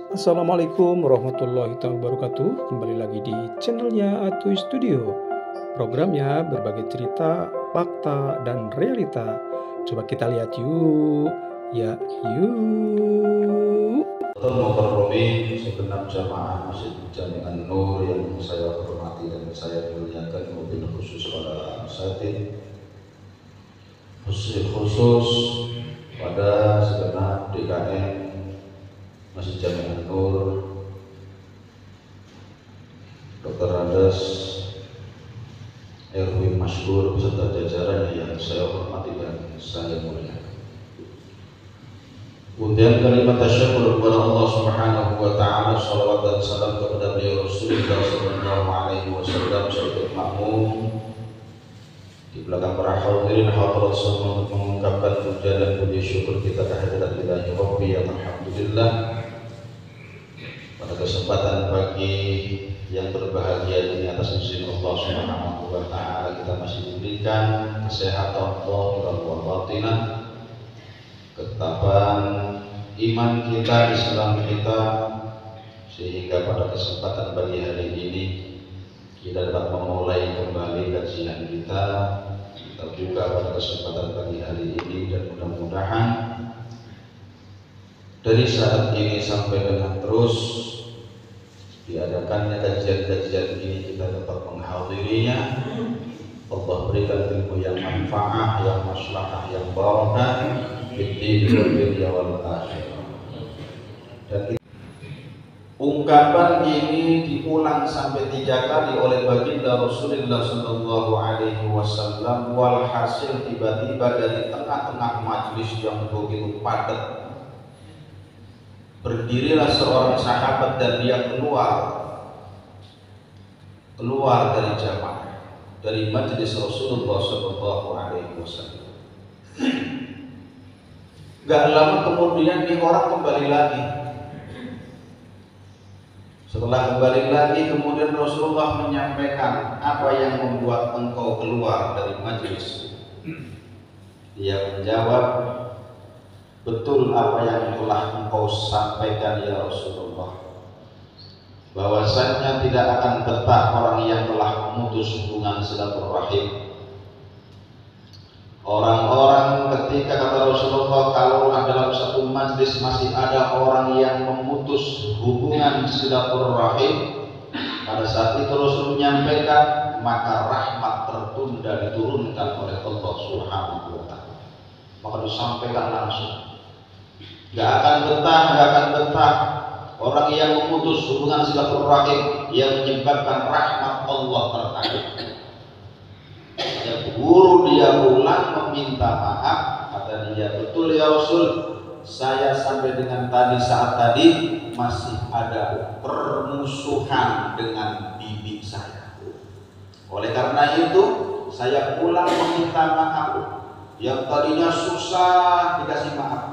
Assalamualaikum warahmatullahi wabarakatuh. Kembali lagi di channelnya Atuy Studio. Programnya berbagai cerita, fakta, dan realita. Coba kita lihat yuk. Ya, yuk. Mukarramin segenap jamaah Masjid Jami An-Nur yang saya hormati dan saya muliakan, mobil khusus para asatidz, khusus pada segenap DKM Masjid Jami An-Nur, Dr. Andes, Erwin Masyhur beserta jajarannya yang saya hormati dan saya muliakan. Kemudian kalimat tasyakkur kepada Allah Subhanahu wa taala, salawat dan salam kepada beliau Rasulullah sallallahu alaihi wasallam serta makmum di belakang para hadirin hadirat semua untuk mengungkapkan puja dan puji syukur kita kehadirat Ilahi Rabbi yang alhamdulillah pada kesempatan pagi yang berbahagia ini atas izin Allah Subhanahu wa taala kita masih diberikan kesehatan zahir wa batinah, ketabahan iman kita, Islam kita, sehingga pada kesempatan pagi hari ini kita dapat memulai kembali kajian kita buka pada kesempatan pagi hari ini, dan mudah-mudahan dari saat ini sampai dengan terus diadakannya kajian-kajian ini kita dapat menghadirinya. Allah berikan ilmu yang manfaat, yang maslahah, yang barakah di dunia wal akhirah. Dan ungkapan ini diulang sampai 3 kali oleh baginda Rasulullah sallallahu alaihi wasallam. Walhasil tiba-tiba dari tengah-tengah majelis yang begitu padat berdirilah seorang sahabat dan dia keluar dari jamaah, dari majelis Rasulullah sallallahu alaihi wasallam. Gak lama kemudian nih orang kembali lagi. Setelah kembali lagi, kemudian Rasulullah menyampaikan, apa yang membuat engkau keluar dari majelis? Dia menjawab, betul apa yang telah engkau sampaikan ya Rasulullah, bahwasannya tidak akan betah orang yang telah memutus hubungan silaturahim. Orang-orang ketika kata Rasulullah, kalau dalam satu majlis masih ada orang yang memutus hubungan silaturahim, pada saat itu Rasul menyampaikan, maka rahmat tertunda diturunkan oleh Allah Subhanahu wa taala. Maka disampaikan langsung, gak akan betah orang yang memutus hubungan silaturahim yang menyebabkan rahmat Allah tertarik. Guru dia pulang meminta maaf, kata dia, betul ya Rasul, saya sampai dengan saat tadi masih ada permusuhan dengan bibi saya. Oleh karena itu saya pulang meminta maaf. Yang tadinya susah dikasih maaf.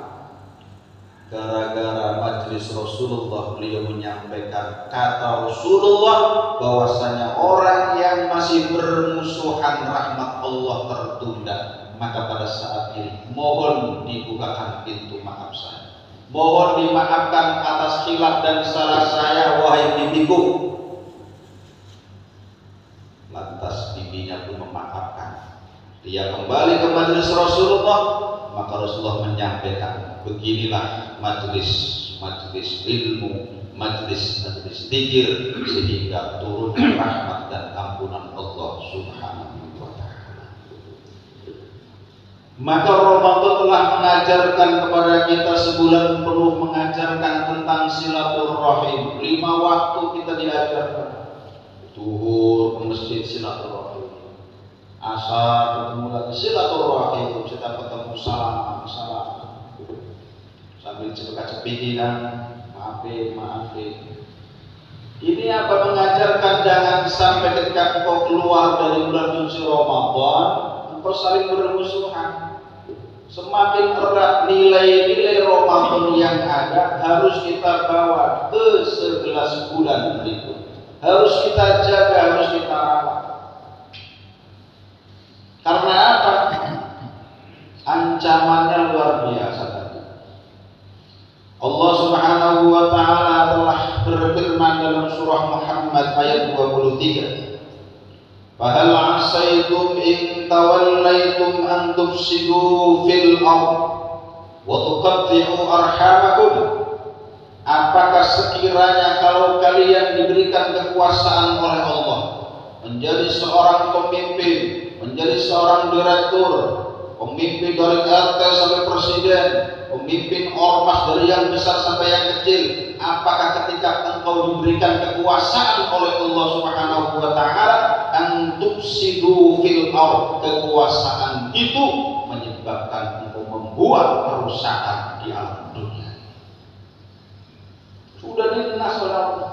Gara-gara majelis Rasulullah, beliau menyampaikan kata Rasulullah bahwasanya orang yang masih bermusuhan rahmat Allah tertunda. Maka pada saat ini mohon dibukakan pintu maaf saya, mohon dimaafkan atas khilaf dan salah saya wahai bibiku. Lantas bibinya pun memaafkan. Dia kembali ke majelis Rasulullah. Maka Rasulullah menyampaikan, beginilah majelis ilmu, majelis zikir, sehingga turun rahmat dan ampunan Allah Subhanahu wa taala. Maka Ramadan telah mengajarkan kepada kita sebulan penuh, mengajarkan tentang silaturahim. 5 waktu kita diajarkan. Zuhur ke masjid silaturahim, asar ketemu lagi silaturahim, kita ketemu salam sambil cepet-cepet kan, maafin. Ini apa? Mengajarkan jangan sampai ketika engkau keluar dari bulan suci Ramadan engkau saling bermusuhan. Semakin erat nilai-nilai Ramadan yang ada harus kita bawa ke 11 bulan berikut. Harus kita jaga, harus kita rawat. Karena apa? Ancamannya luar biasa tadi. Allah Subhanahu wa wa ta'ala telah berfirman dalam surah Muhammad ayat 23. Fahal 'asaitum in tawallaitum an tufsidu fil ardh wa tuqatti'u arhamakum. Apakah sekiranya kalau kalian diberikan kekuasaan oleh Allah, menjadi seorang pemimpin, menjadi seorang direktur, pemimpin dari RT sampai presiden, pemimpin ormas dari yang besar sampai yang kecil, apakah ketika engkau diberikan kekuasaan oleh Allah Subhanahu wa taala antufsidu fil ardh, kekuasaan itu menyebabkan engkau membuat kerusakan di alam dunia? Sudah dinas oleh Allah.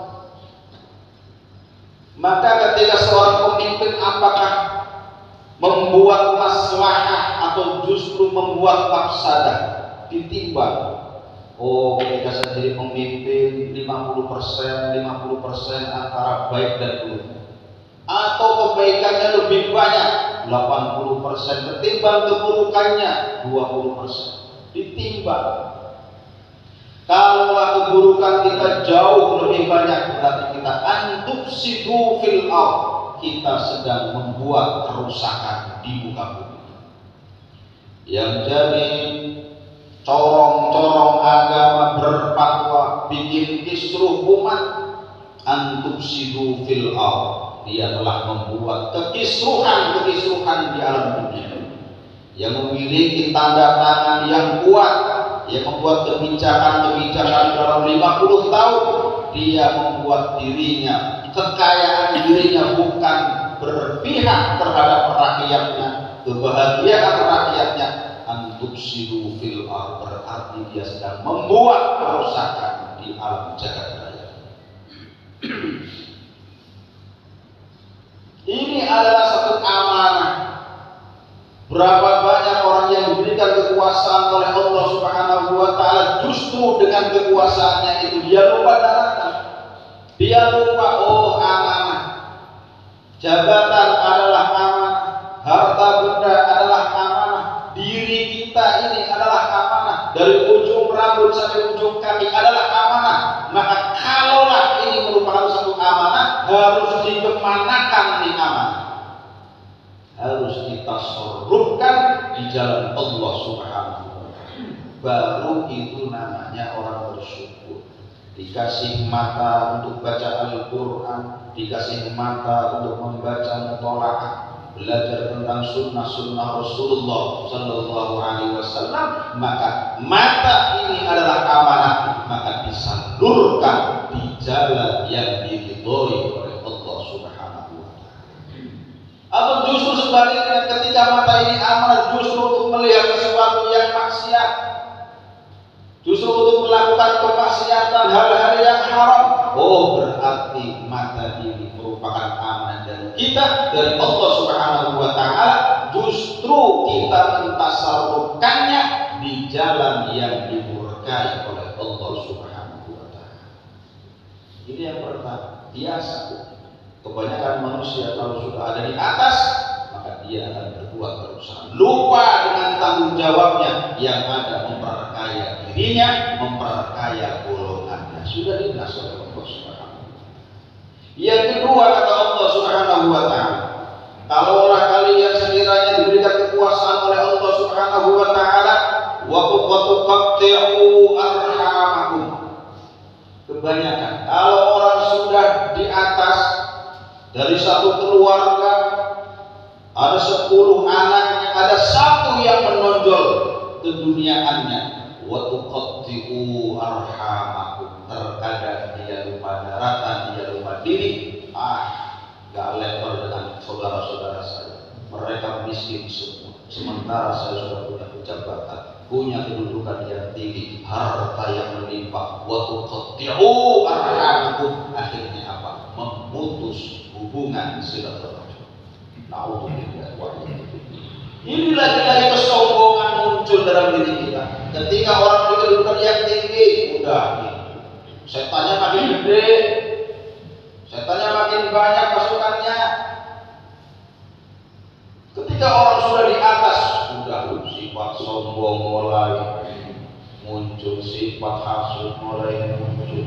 Maka ketika seorang pemimpin apakah membuat maslahah atau justru membuat mafsadah, ditimbang. Oh, ketika saya jadi pemimpin 50% antara baik dan buruk, atau kebaikannya lebih banyak 80% ketimbang keburukannya 20%, ditimbang. Kalau keburukan kita jauh lebih banyak, berarti kita antufsidu fil ardh, kita sedang membuat kerusakan di muka bumi. Yang jadi corong-corong agama berfatwa bikin kisruh umat, antufsidu fil ardh, dia telah membuat kekisruhan di alam dunia. Yang memiliki tanda tangan yang kuat, dia membuat kebijakan dalam 50 tahun, dia membuat dirinya, kekayaan dirinya bukan berpihak terhadap rakyatnya, kebahagiaan rakyatnya. Antufsidu fil ardh, berarti dia sedang membuat kerusakan di alam jagat raya. Ini adalah satu amanah. Berapa banyak orang yang diberikan kekuasaan oleh Allah Subhanahu wa taala, justru dengan kekuasaannya itu dia lupa daratan. Dia lupa, oh amanah. Jabatan adalah amanah, harta benda adalah amanah, diri kita ini adalah amanah, dari ujung rambut sampai ujung kaki adalah amanah. Maka kalaulah ini merupakan satu amanah, harus dikemanakan nih amanah? Harus kita sorupkan di jalan Allah Subhanahu wa ta'ala. Baru itu namanya orang bersyukur. Dikasih mata untuk baca Al-Quran, dikasih mata untuk membaca mutola'ah, belajar tentang sunnah Rasulullah Sallallahu Alaihi Wasallam, maka mata ini adalah amanah, maka disalurkan di jalan yang diridhoi oleh Allah Subhanahu wa ta'ala. Atau justru sebaliknya, ketika mata ini amanah justru untuk melihat sesuatu yang maksiat, justru untuk melakukan kemaksiatan, hal-hal yang haram, oh berarti mata ini merupakan amanah dari kita, dari Allah Subhanahu wa ta'ala. Justru kita mentasarrufkannya di jalan yang dimurkai oleh Allah Subhanahu wa ta'ala. Ini yang pertama, biasa. Kebanyakan manusia kalau sudah ada di atas, maka dia akan berbuat kerusakan, lupa dengan tanggung jawabnya yang ada memperkaya dirinya, memperkaya golongannya. Sudah dinas oleh Allah Subhanahu wa ta'ala. Yang kedua, kata Allah Subhanahu wa ta'ala, kalaulah kalian sekiranya diberikan kekuasaan oleh Allah Subhanahu wa ta'ala, wa tuqatti'u arhamakum. Kebanyakan kalau orang sudah di atas, dari satu keluarga ada 10 anaknya, ada satu yang menonjol keduniaannya, wa tuqatti'u arhamakum. Terkadang dia lupa daratan, dia lupa diri. Gak level dengan saudara-saudara saya, mereka miskin semua, sementara saya sudah punya jabatan, punya kedudukan yang tinggi, harta yang melimpah. Wa tuqatti'u arhamakum, akhirnya apa? Memutus hubungan silaturahmi. Na'udzubillah wa ini lagi-lagi kesombongan muncul dalam diri kita. Ketika orang punya kedudukan yang tinggi, udah nih, setannya makin gede, setannya makin banyak pasukannya. Ketika orang sudah di atas, sudah sifat sombong mulai muncul, sifat hasud mulai muncul,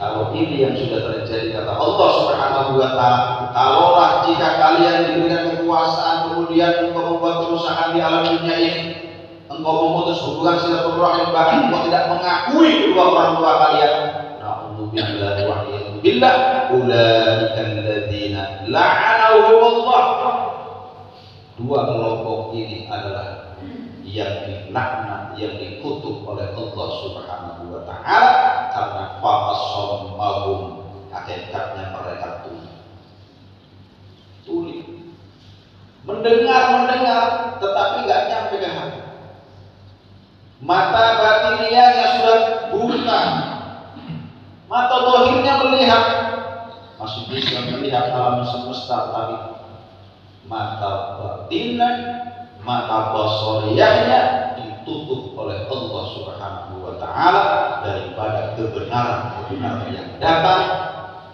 Kalau ini yang sudah terjadi, kata Allah Subhanahu wa ta'ala, kalaulah jika kalian diberikan kekuasaan kemudian engkau membuat kerusakan di alam dunia ini, engkau memutus hubungan silaturahim, bahkan engkau tidak mengakui kedua orang tua kalian, na'udzubillahi wa billah, ulaika alladzina la'anahumullah. Dua kelompok ini adalah yang dilaknat, yang dikutuk oleh Allah Subhanahu wa ta'ala, karena fa'asammahum, hakikatnya mereka tuli, mendengar tetapi nggak nyampe ke hati. Mata batiniahnya sudah buta, mata dohirnya melihat, masih bisa melihat alam semesta, tapi mata batinnya, mata basariyahnya ditutup oleh Allah Subhanahu wa ta'ala daripada kebenaran yang datang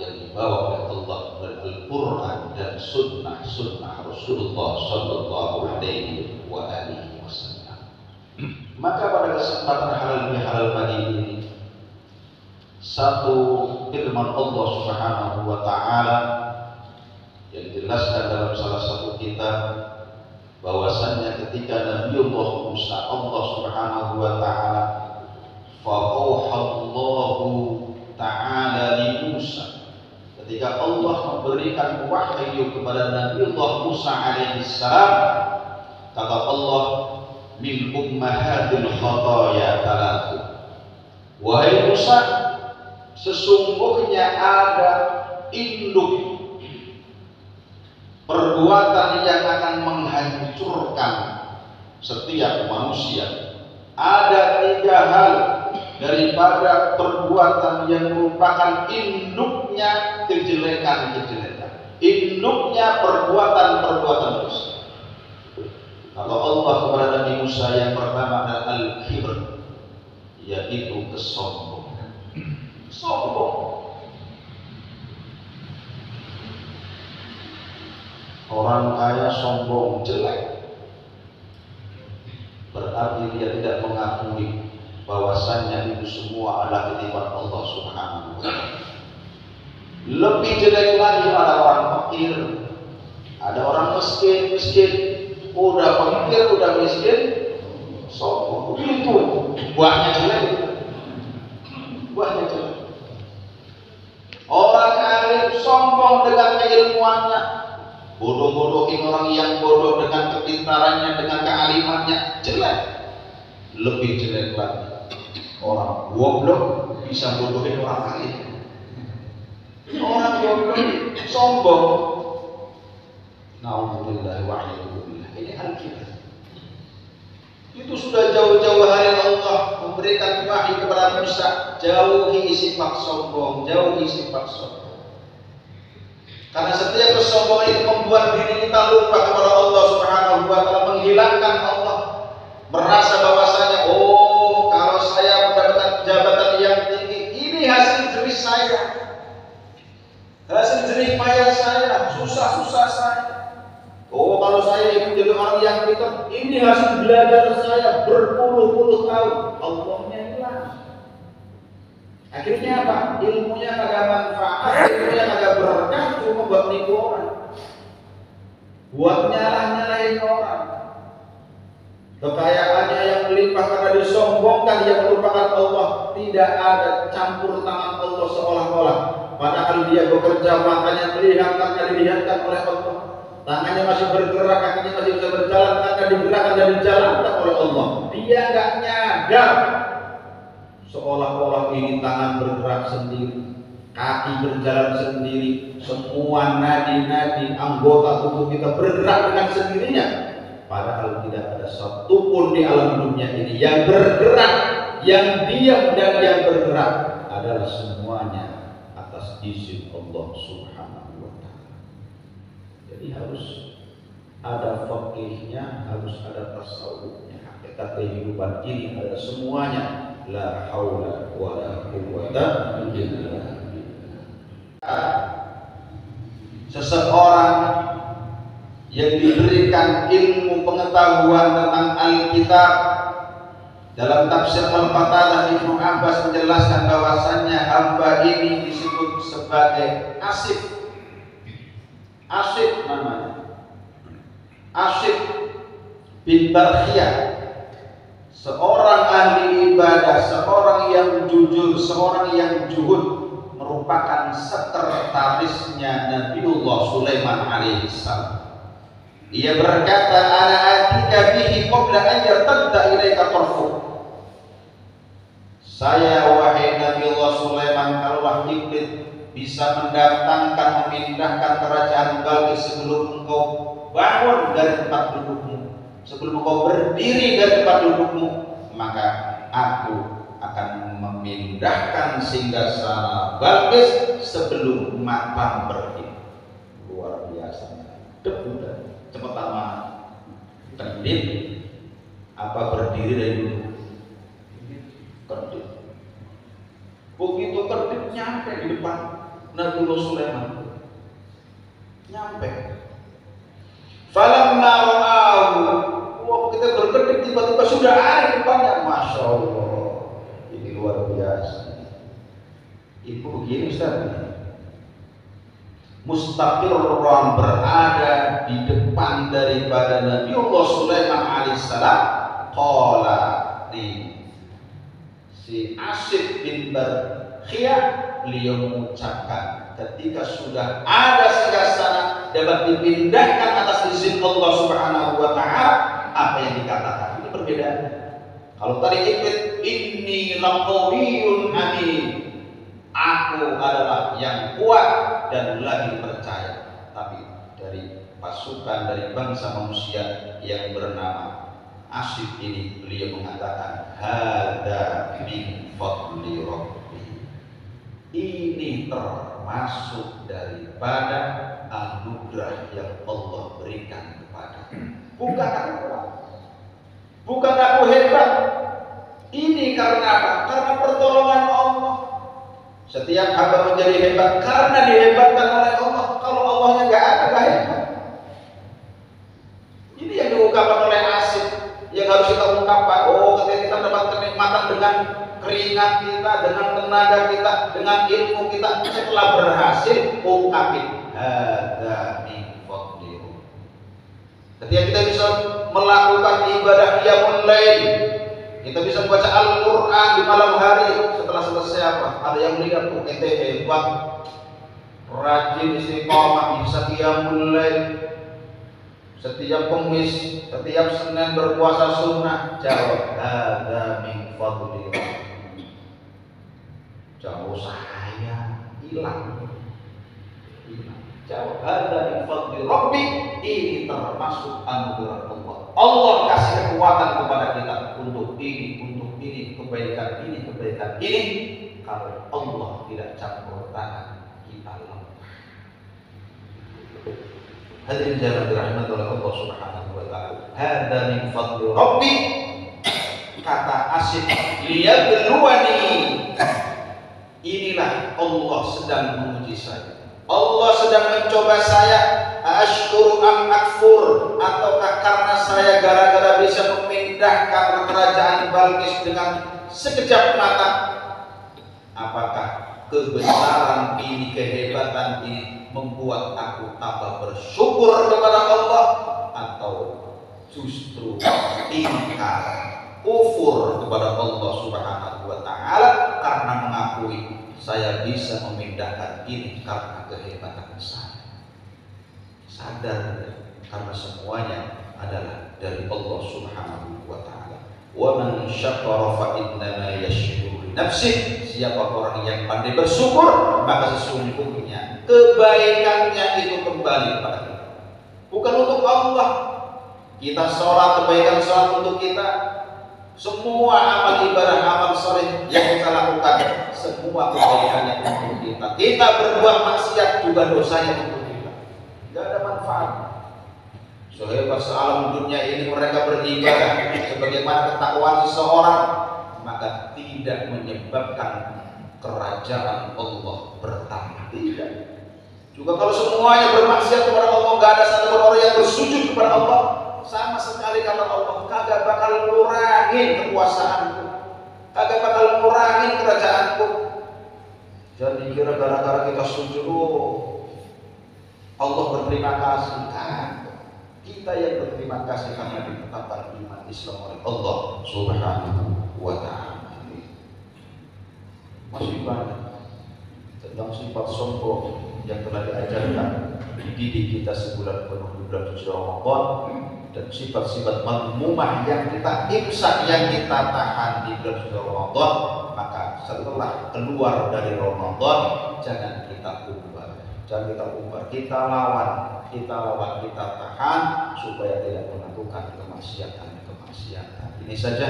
yang dibawa oleh Allah dari Al-Quran dan sunnah Rasulullah sallallahu alaihi wasallam. Maka pada kesempatan halal bihalal pagi ini, satu firman Allah Subhanahu wa ta'ala yang dijelaskan dalam salah satu kitab, bahwasannya ketika Nabiullah Musa, Allah Subhanahu wa ta'ala fa'auhallahu ta'ala li Musa, ketika Allah memberikan wahyu kepada Nabiullah Musa alaihi salam, kata Allah, min ummahatil khataya talatu, wahai Musa, sesungguhnya ada induk perbuatan yang akan menghancurkan setiap manusia. Ada tiga hal daripada perbuatan yang merupakan induknya kejelekan-kejelekan, induknya perbuatan-perbuatan dosa. Kalau Allah kepada Nabi Musa, yang pertama adalah al-kibr, yaitu kesombongan. Sombong. Orang kaya sombong, jelek, berarti dia tidak mengakui bahwasannya itu semua adalah titipan Allah Subhanahu wa ta'ala. Lebih jelek lagi ada orang fakir, ada orang miskin, udah fakir, udah miskin, sombong. Itu buahnya jelek. Orang alim sombong dengan keilmuannya, bodoh-bodohin orang yang bodoh dengan kepintarannya, dengan kealimannya, jelek. Lebih jelek lagi, orang goblok bisa bodohin orang alim. Orang goblok sombong. Na'udzubillahi wa a'udzubillah. Ini Alkitab. Itu sudah jauh-jauh hari Allah memberikan wahyu kepada Musa, jauhi sifat sombong, Karena setiap kesombongan itu membuat diri kita lupa kepada Allah Subhanahu wa ta'ala, menghilangkan Allah, merasa bahwasanya, oh, kalau saya mendapatkan jabatan yang tinggi, ini hasil jerih saya, hasil jerih payah saya, susah-susah saya. Oh, kalau saya ingin jadi orang yang pintar, ini hasil belajar saya berpuluh-puluh tahun. Allahnya hilang. Akhirnya apa? Ilmunya kagak manfaat, ilmunya kagak berkah, cuma buat nipu orang, buat nyalahin orang. Kekayaannya yang melimpah karena disombongkan, dia melupakan Allah. Tidak ada campur tangan Allah seolah-olah. Padahal dia bekerja, matanya melihat karena dilihatkan oleh Allah. Tangannya masih bergerak, kakinya masih bisa berjalan karena digerakkan dan dijalankan oleh Allah. Dia nggak nyadar, seolah-olah ini tangan bergerak sendiri, kaki berjalan sendiri, semua nadi-nadi anggota tubuh kita bergerak dengan sendirinya. Padahal tidak ada satupun di alam dunia ini yang bergerak, yang diam dan yang bergerak, adalah semuanya atas izin Allah Subhanahu wa ta'ala. Jadi harus ada faqihnya, harus ada tasawufnya. Hakikat kehidupan ini ada semuanya. La haula wa la quwwata illa billah. Seseorang yang diberikan ilmu pengetahuan tentang Alkitab, dalam tafsir Al-Qatadah Ibnu Abbas menjelaskan bahwasannya hamba ini disebut sebagai Asif. Asif namanya. Asif bin Barkhiyah. Seorang ahli ibadah, seorang yang jujur, seorang yang zuhud, merupakan sekretarisnya Nabiullah Sulaiman alaihissalam. Ia berkata, ana atika bihi qabla an yartadda ilaika tarfuk. Saya wahai Nabiullah Sulaiman, kalaulah Iblis bisa mendatangkan, memindahkan kerajaan Balqis sebelum engkau bangun dari tempat dudukmu, sebelum engkau berdiri dari tempat dudukmu, maka aku akan memindahkan singgahsana Balqis sebelum matang berdiri. Luar biasa. Debu dan cepat lama kedip apa berdiri dari dulu kedip. Begitu kedip nyampe di depan Nabiullah Sulaiman, nyampe. Falamma ra'ahu, wah kita berkedip tiba-tiba sudah ada di depannya. Masya Allah, ini luar biasa. Ibu begini Ustaz, mustaqirran berada di depan daripada Nabiullah Sulaiman alaihissalam. Qala si Asif bin Barkhiyah, beliau mengucapkan ketika sudah ada singgasana dapat dipindahkan atas izin Allah Subhanahu wa taala, apa yang dikatakan ini berbeda. Kalau tadi Iblis, inni laqawiyyun amin, aku adalah yang kuat dan lagi percaya. Tapi dari pasukan dari bangsa manusia yang bernama Asif ini, beliau mengatakan, hada min fadli rabbi, ini termasuk daripada anugerah yang Allah berikan kepada. Bukan aku kuat, bukan aku hebat. Ini karena apa? Karena pertolongan Allah. Setiap hamba menjadi hebat karena dihebatkan oleh Allah. Kalau Allahnya nggak ada, nggak hebat. Ini yang diungkapkan oleh Asif, yang harus kita ungkapkan. Oh, ketika kita mendapat kenikmatan dengan keringat kita, dengan tenaga kita, dengan ilmu kita, setelah berhasil, ungkapin. Hada min fadli. Ketika kita bisa melakukan ibadah qiyamul lail, kita bisa membaca Al-Quran di malam hari, setelah selesai apa? Ada yang lihat tuh ente hebat, rajin istiqomah, bisa qiyamul lail, setiap Kamis, setiap Senin berpuasa sunnah. Jawab, hada min fadli rabbi. Jawab, saya hilang. Jawab, hada min fadli rabbi, ini termasuk anugerah Allah. Allah kasih kekuatan kepada kita untuk ini, kebaikan ini. Kalau Allah tidak campur tangan, kita lemah. Hadirin jangan dirahmati oleh Allah Subhanahu wa taala. Hada min fadli rabbi, kata Asif, liyabluwani. Inilah Allah sedang menguji saya. Allah sedang mencoba saya, ashkuru am akfur, ataukah karena saya gara-gara bisa memindahkan kerajaan Balqis dengan sekejap mata, apakah kebesaran ini, kehebatan ini membuat aku tambah bersyukur kepada Allah, atau justru ingkar, kufur kepada Allah Subhanahu wa taala karena mengakui saya bisa memindahkan ini karena kehebatan saya. Sadar, karena semuanya adalah dari Allah Subhanahu wa taala. Wa man syakara fa innama yashkuru li nafsihi. Siapa orang yang pandai bersyukur, maka sesungguhnya kebaikannya itu kembali kepada kita. Bukan untuk Allah. Kita sholat, kebaikan sholat untuk kita. Semua amal ibadah, amal soleh yang kita lakukan, semua kebaikannya untuk kita. Kita berbuat maksiat juga dosanya untuk kita. Tidak ada manfaat. Sehebat sealam dunia ini mereka beribadah sebagaimana ketakwaan seseorang, maka tidak menyebabkan kerajaan Allah bertambah. Tidak. Juga kalau semuanya bermaksiat kepada Allah, nggak ada satu orang yang bersujud kepada Allah, sama sekali kata Allah, kagak bakal ngurangin kekuasaanku, kagak bakal ngurangin kerajaanku. Jangan dikira gara-gara kita sujud Allah berterima kasih. Kita yang berterima kasih karena ditetapkan iman Islam oleh Allah Subhanahu wa ta'ala. Masih banyak tentang sifat sombong yang telah diajarkan dididik kita sebulan penuh di bulan suci Ramadan, dan sifat-sifat madmumah yang kita imsak, yang kita tahan di bulan suci Ramadan. Maka setelah keluar dari Ramadan jangan kita ubah, kita lawan, kita tahan supaya tidak melakukan kemaksiatan. Ini saja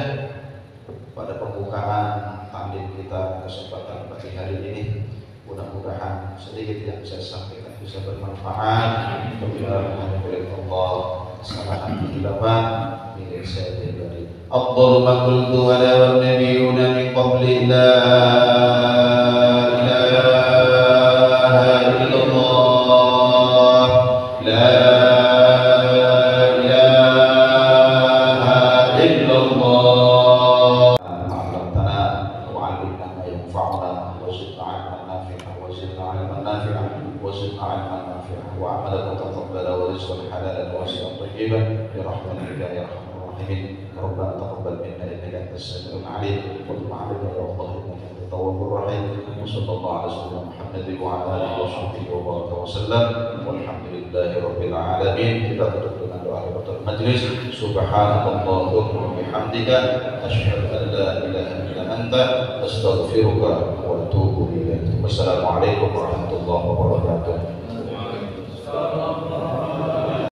pada pembukaan taklim kita kesempatan pagi hari ini. Mudah-mudahan sedikit yang saya sampaikan bisa bermanfaat. Kebenaran dari Allah, kesalahan khilafan milik saya pribadi. Afdhalu ma qultu wa la nabiyuna min qabli la ilaha illallah, la ilaha illallah. Ma'allamtana wa 'allimna ma yanfa'una wa zidna 'ilman nafi'an wa zidna 'ilman nafi'an wa zidna 'ilman nafi'an wa 'amalan mutaqabbala wa rizqan halalan wasi'an tayyiban bi rahmatika ya arhamar rahimin. Rabbana taqabbal minna innaka antas samiul 'alim wa tub 'alaina ya Allah innaka antat tawwabur rahim. Wa sallallahu ala sayyidina Muhammadin wa ala alihi wa sahbihi wa baraka wa sallam. Walhamdulillahi rabbil alamin. Kita tutup dengan doa penutup majelis. Subhanallahumma wa bihamdika asyhadu an la ilaha illa anta astaghfiruka wa atubu ilaik. Wassalamualaikum warahmatullahi wabarakatuh.